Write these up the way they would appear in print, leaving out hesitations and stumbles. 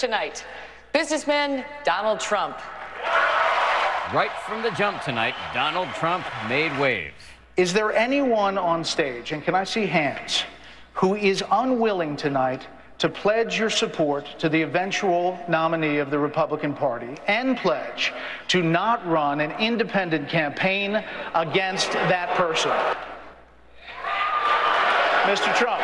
tonight, businessman Donald Trump. Right from the jump tonight, Donald Trump made waves. Is there anyone on stage, and can I see hands, who is unwilling tonight to pledge your support to the eventual nominee of the Republican Party and pledge to not run an independent campaign against that person? Mr. Trump.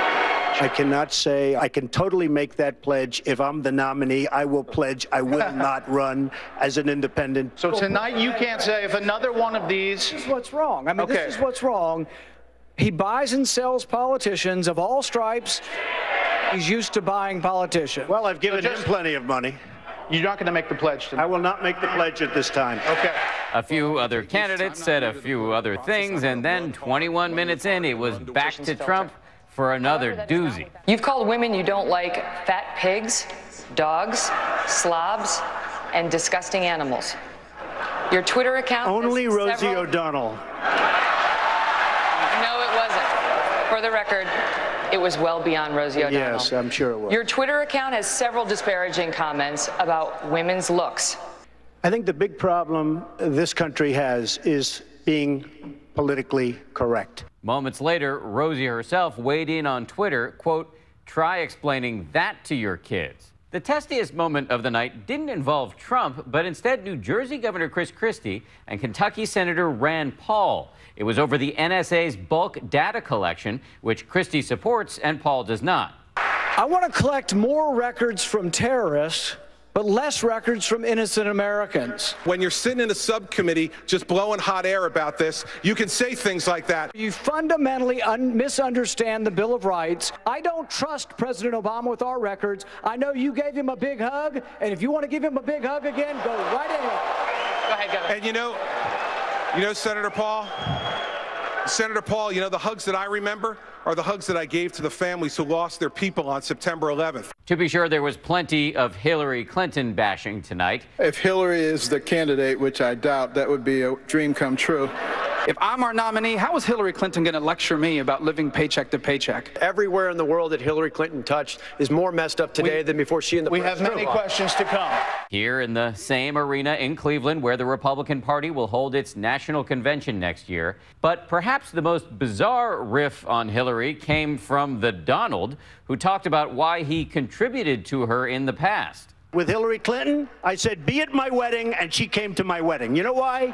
I cannot say I can totally make that pledge. If I'm the nominee, I will pledge I will not run as an independent. So tonight you can't say if another one of these... This is what's wrong. I mean, This is what's wrong. He buys and sells politicians of all stripes. He's used to buying politicians. Well, I've given him plenty of money. You're not going to make the pledge tonight? I will not make the pledge at this time. Okay. A few other candidates said a few other things, and then 21 minutes in, it was back to Trump for another doozy. You've called women you don't like fat pigs, dogs, slobs, and disgusting animals. Your Twitter account... Only Rosie O'Donnell. No, it wasn't. For the record, it was well beyond Rosie O'Donnell. Yes, I'm sure it was. Your Twitter account has several disparaging comments about women's looks. I think the big problem this country has is being politically correct. Moments later, Rosie herself weighed in on Twitter, quote, "Try explaining that to your kids." The testiest moment of the night didn't involve Trump, but instead New Jersey Governor Chris Christie and Kentucky Senator Rand Paul. It was over the NSA's bulk data collection, which Christie supports and Paul does not. I want to collect more records from terrorists, but less records from innocent Americans. When you're sitting in a subcommittee just blowing hot air about this, you can say things like that. You fundamentally misunderstand the Bill of Rights. I don't trust President Obama with our records. I know you gave him a big hug, and if you want to give him a big hug again, go right ahead. Go ahead, Governor. And you know, Senator Paul, the hugs that I remember are the hugs that I gave to the families who lost their people on September 11th. To be sure, there was plenty of Hillary Clinton bashing tonight. If Hillary is the candidate, which I doubt, that would be a dream come true. If I'm our nominee, how is Hillary Clinton going to lecture me about living paycheck to paycheck? Everywhere in the world that Hillary Clinton touched is more messed up today than before she and the We have many questions to come. Here in the same arena in Cleveland, where the Republican Party will hold its national convention next year. But perhaps the most bizarre riff on Hillary came from the Donald, who talked about why he contributed to her in the past. With Hillary Clinton, I said, be at my wedding, and she came to my wedding. You know why?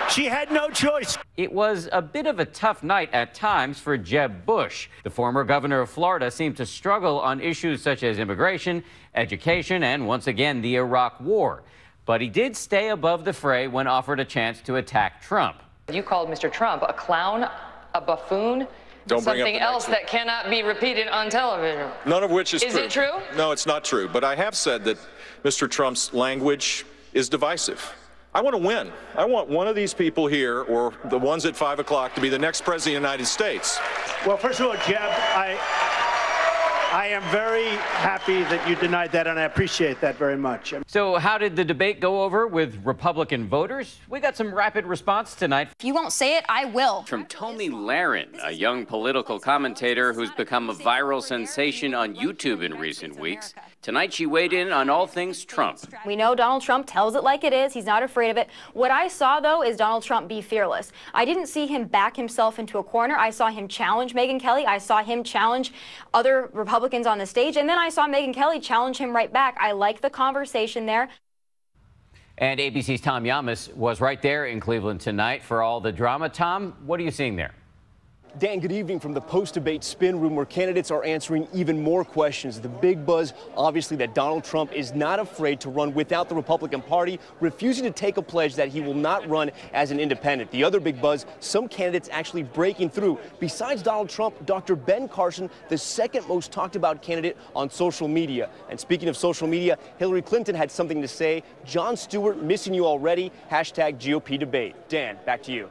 She had no choice. It was a bit of a tough night at times for Jeb Bush. The former governor of Florida seemed to struggle on issues such as immigration, education, and once again, the Iraq War. But he did stay above the fray when offered a chance to attack Trump. You called Mr. Trump a clown, a buffoon, something else that cannot be repeated on television. None of which is true. Is it true? No, it's not true. But I have said that Mr. Trump's language is divisive. I want to win. I want one of these people here, or the ones at 5 o'clock, to be the next president of the United States. Well, first of all, Jeb, I am very happy that you denied that, and I appreciate that very much. So how did the debate go over with Republican voters? We got some rapid response tonight. If you won't say it, I will. From Tony Lahren, a young political commentator who's become a viral sensation on YouTube in recent weeks. Tonight she weighed in on all things Trump. We know Donald Trump tells it like it is. He's not afraid of it. What I saw, though, is Donald Trump be fearless. I didn't see him back himself into a corner. I saw him challenge Megyn Kelly. I saw him challenge other Republicans on the stage. And then I saw Megyn Kelly challenge him right back. I like the conversation there. And ABC's Tom Yamas was right there in Cleveland tonight for all the drama. Tom, what are you seeing there? Dan, good evening from the post-debate spin room where candidates are answering even more questions. The big buzz, obviously, that Donald Trump is not afraid to run without the Republican Party, refusing to take a pledge that he will not run as an independent. The other big buzz, some candidates actually breaking through. Besides Donald Trump, Dr. Ben Carson, the second most talked about candidate on social media. And speaking of social media, Hillary Clinton had something to say. Jon Stewart, missing you already. Hashtag GOP debate. Dan, back to you.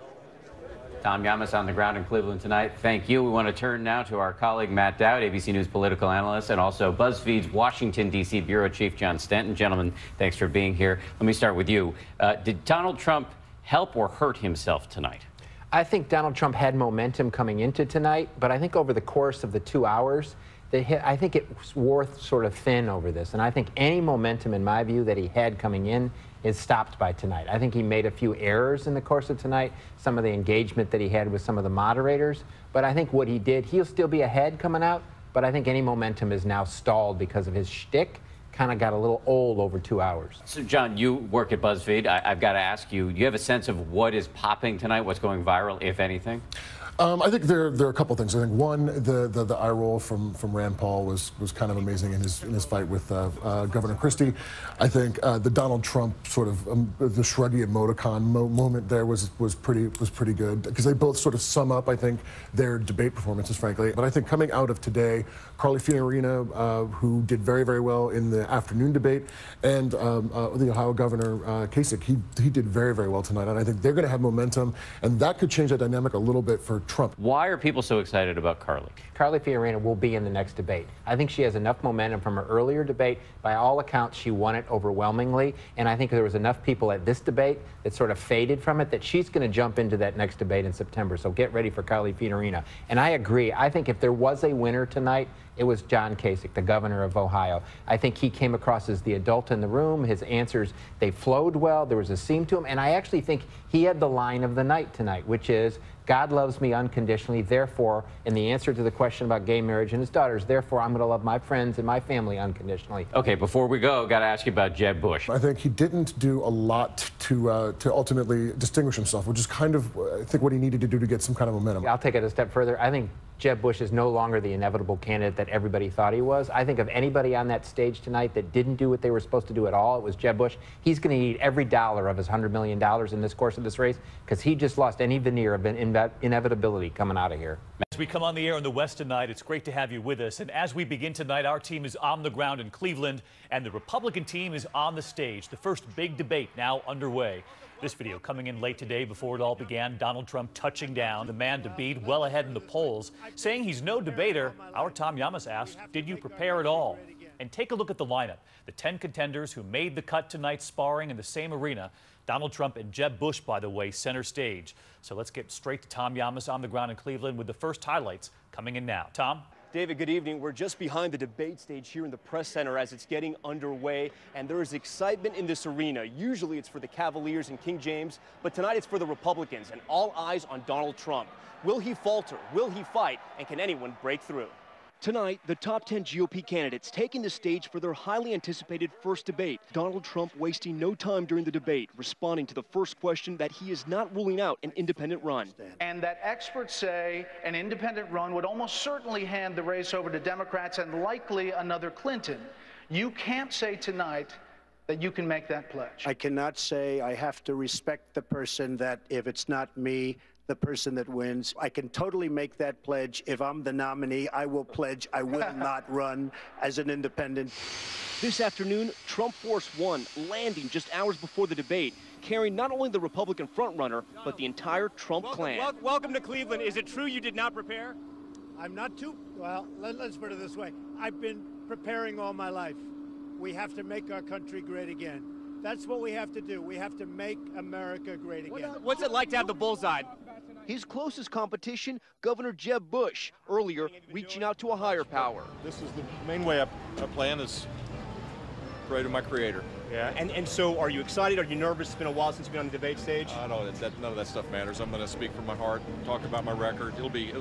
Tom Yamas on the ground in Cleveland tonight. Thank you. We want to turn now to our colleague Matt Dowd, ABC News political analyst, and also BuzzFeed's Washington, D.C. bureau chief John Stanton. Gentlemen, thanks for being here. Let me start with you. Did Donald Trump help or hurt himself tonight? I think Donald Trump had momentum coming into tonight, but I think over the course of the 2 hours, I think it's worth sort of thin over this, and I think any momentum, in my view, that he had coming in is stopped by tonight. I think he made a few errors in the course of tonight, some of the engagement that he had with some of the moderators, but I think what he did, he'll still be ahead coming out, but I think any momentum is now stalled because of his shtick. Kind of got a little old over 2 hours. So, John, you work at BuzzFeed. I've got to ask you, do you have a sense of what is popping tonight, what's going viral, if anything? I think there are a couple things. I think one, the eye roll from Rand Paul was kind of amazing in his fight with Governor Christie. I think the Donald Trump sort of the shruggy emoticon moment there was pretty good because they both sort of sum up, I think, their debate performances, frankly. But I think coming out of today, Carly Fiorina, who did very, very well in the afternoon debate, and the Ohio Governor Kasich, he did very, very well tonight. And I think they're going to have momentum, and that could change the dynamic a little bit for Trump. Why are people so excited about Carly? Carly Fiorina will be in the next debate. I think she has enough momentum from her earlier debate. By all accounts, she won it overwhelmingly, and I think there was enough people at this debate that sort of faded from it that she's going to jump into that next debate in September. So get ready for Carly Fiorina. And I agree. I think if there was a winner tonight, it was John Kasich, the governor of Ohio. I think he came across as the adult in the room. His answers, they flowed well. There was a seam to him. And I actually think he had the line of the night tonight, which is, God loves me unconditionally, therefore, in the answer to the question about gay marriage and his daughters, therefore, I'm going to love my friends and my family unconditionally. Okay, before we go, got to ask you about Jeb Bush. I think he didn't do a lot to ultimately distinguish himself, which is kind of, I think, what he needed to do to get some kind of momentum. I'll take it a step further. I think Jeb Bush is no longer the inevitable candidate that everybody thought he was. I think of anybody on that stage tonight that didn't do what they were supposed to do at all, it was Jeb Bush. He's going to need every dollar of his $100 million in this course of this race because he just lost any veneer of inevitability coming out of here. As we come on the air in the West tonight, it's great to have you with us. And as we begin tonight, our team is on the ground in Cleveland, and the Republican team is on the stage. The first big debate now underway. This video coming in late today before it all began. Donald Trump touching down, the man to beat, well ahead in the polls. Saying he's no debater, our Tom Llamas asked, did you prepare at all? And take a look at the lineup. The 10 contenders who made the cut tonight sparring in the same arena. Donald Trump and Jeb Bush, by the way, center stage. So let's get straight to Tom Llamas on the ground in Cleveland with the first highlights coming in now. Tom? David, good evening. We're just behind the debate stage here in the press center as it's getting underway, and there is excitement in this arena. Usually it's for the Cavaliers and King James, but tonight it's for the Republicans, and all eyes on Donald Trump. Will he falter? Will he fight? And can anyone break through? Tonight, the top 10 GOP candidates taking the stage for their highly anticipated first debate. Donald Trump wasting no time during the debate, responding to the first question that he is not ruling out an independent run. And that experts say an independent run would almost certainly hand the race over to Democrats and likely another Clinton. You can't say tonight that you can make that pledge. I cannot say I have to respect the person that if it's not me, the person that wins. I can totally make that pledge. If I'm the nominee, I will pledge I will not run as an independent. This afternoon, Trump Force One landing just hours before the debate, carrying not only the Republican frontrunner, but the entire Trump clan. Welcome to Cleveland. Is it true you did not prepare? I'm not too, well, let's put it this way. I've been preparing all my life. We have to make our country great again. That's what we have to do. We have to make America great again. What's it like to have the bullseye? His closest competition, Governor Jeb Bush, earlier reaching out to a higher power. This is the main way I plan is pray to my Creator. Yeah, and so are you excited? Are you nervous? It's been a while since you've been on the debate stage. I don't. None of that stuff matters. I'm going to speak from my heart, talk about my record. It'll be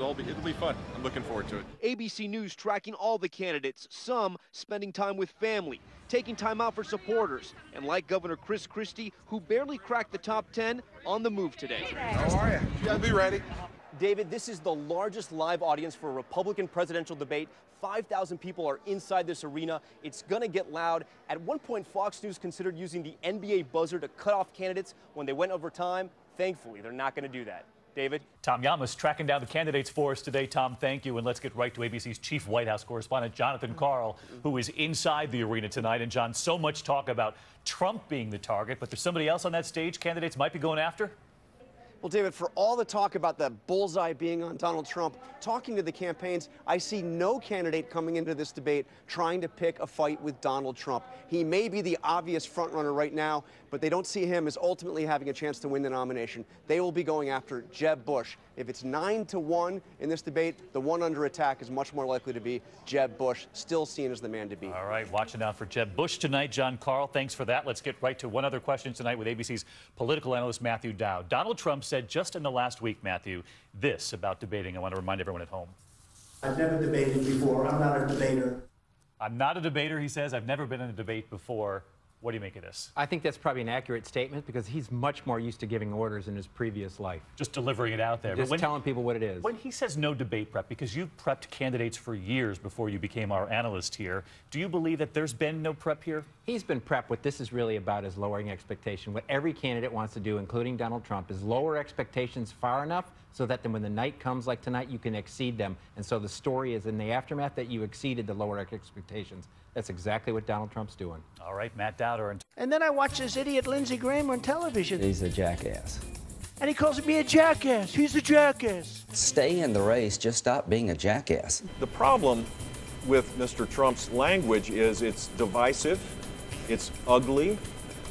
fun. I'm looking forward to it. ABC News tracking all the candidates, some spending time with family, taking time out for supporters, and like Governor Chris Christie, who barely cracked the top 10, on the move today. How are you? You gotta be ready. David, this is the largest live audience for a Republican presidential debate. 5,000 people are inside this arena. It's going to get loud. At one point, Fox News considered using the NBA buzzer to cut off candidates when they went over time. Thankfully, they're not going to do that. David? Tom Llamas tracking down the candidates for us today. Tom, thank you. And let's get right to ABC's chief White House correspondent, Jonathan Karl, who is inside the arena tonight. And, John, so much talk about Trump being the target, but there's somebody else on that stage candidates might be going after? Well, David, for all the talk about the bullseye being on Donald Trump, talking to the campaigns, I see no candidate coming into this debate trying to pick a fight with Donald Trump. He may be the obvious frontrunner right now, but they don't see him as ultimately having a chance to win the nomination. They will be going after Jeb Bush. If it's 9-1 in this debate, the one under attack is much more likely to be Jeb Bush, still seen as the man to beat. All right, watching out for Jeb Bush tonight. John Carl, thanks for that. Let's get right to one other question tonight with ABC's political analyst Matthew Dowd. Donald Trump said just in the last week, Matthew, this about debating. I want to remind everyone at home. I've never debated before. I'm not a debater. I'm not a debater, he says. I've never been in a debate before. What do you make of this? I think that's probably an accurate statement because he's much more used to giving orders in his previous life. Just delivering it out there. Just telling people what it is. When he says no debate prep, because you've prepped candidates for years before you became our analyst here, do you believe that there's been no prep here? He's been prepped. What this is really about is lowering expectation. What every candidate wants to do, including Donald Trump, is lower expectations far enough so that then when the night comes like tonight, you can exceed them. And so the story is in the aftermath that you exceeded the lower expectations. That's exactly what Donald Trump's doing. All right, Matt Dowder. And then I watch this idiot Lindsey Graham on television. He's a jackass. And he calls me a jackass. He's a jackass. Stay in the race. Just stop being a jackass. The problem with Mr. Trump's language is it's divisive, it's ugly,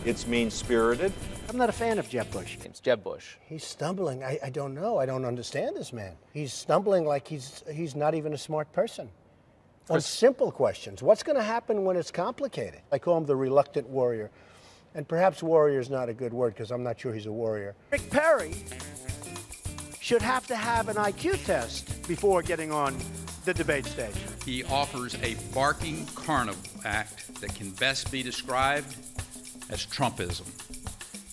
it's mean-spirited. I'm not a fan of Jeb Bush. It's Jeb Bush. He's stumbling. I don't know. I don't understand this man. He's stumbling like he's not even a smart person. On simple questions. What's going to happen when it's complicated? I call him the reluctant warrior. And perhaps warrior is not a good word because I'm not sure he's a warrior. Rick Perry should have to have an IQ test before getting on the debate stage. He offers a barking carnival act that can best be described as Trumpism.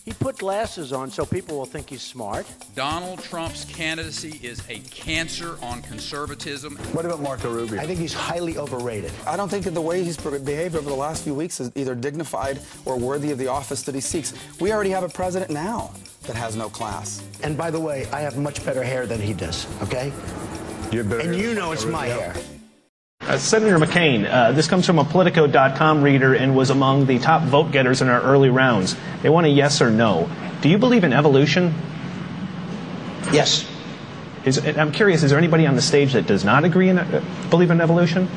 He put glasses on so people will think he's smart. Donald Trump's candidacy is a cancer on conservatism. What about Marco Rubio? I think he's highly overrated. I don't think that the way he's behaved over the last few weeks is either dignified or worthy of the office that he seeks. We already have a president now that has no class. And by the way, I have much better hair than he does, okay? And you know it's my hair. Senator McCain, this comes from a Politico.com reader and was among the top vote getters in our early rounds. They want a yes or no. Do you believe in evolution? Yes. I'm curious, is there anybody on the stage that does not believe in evolution?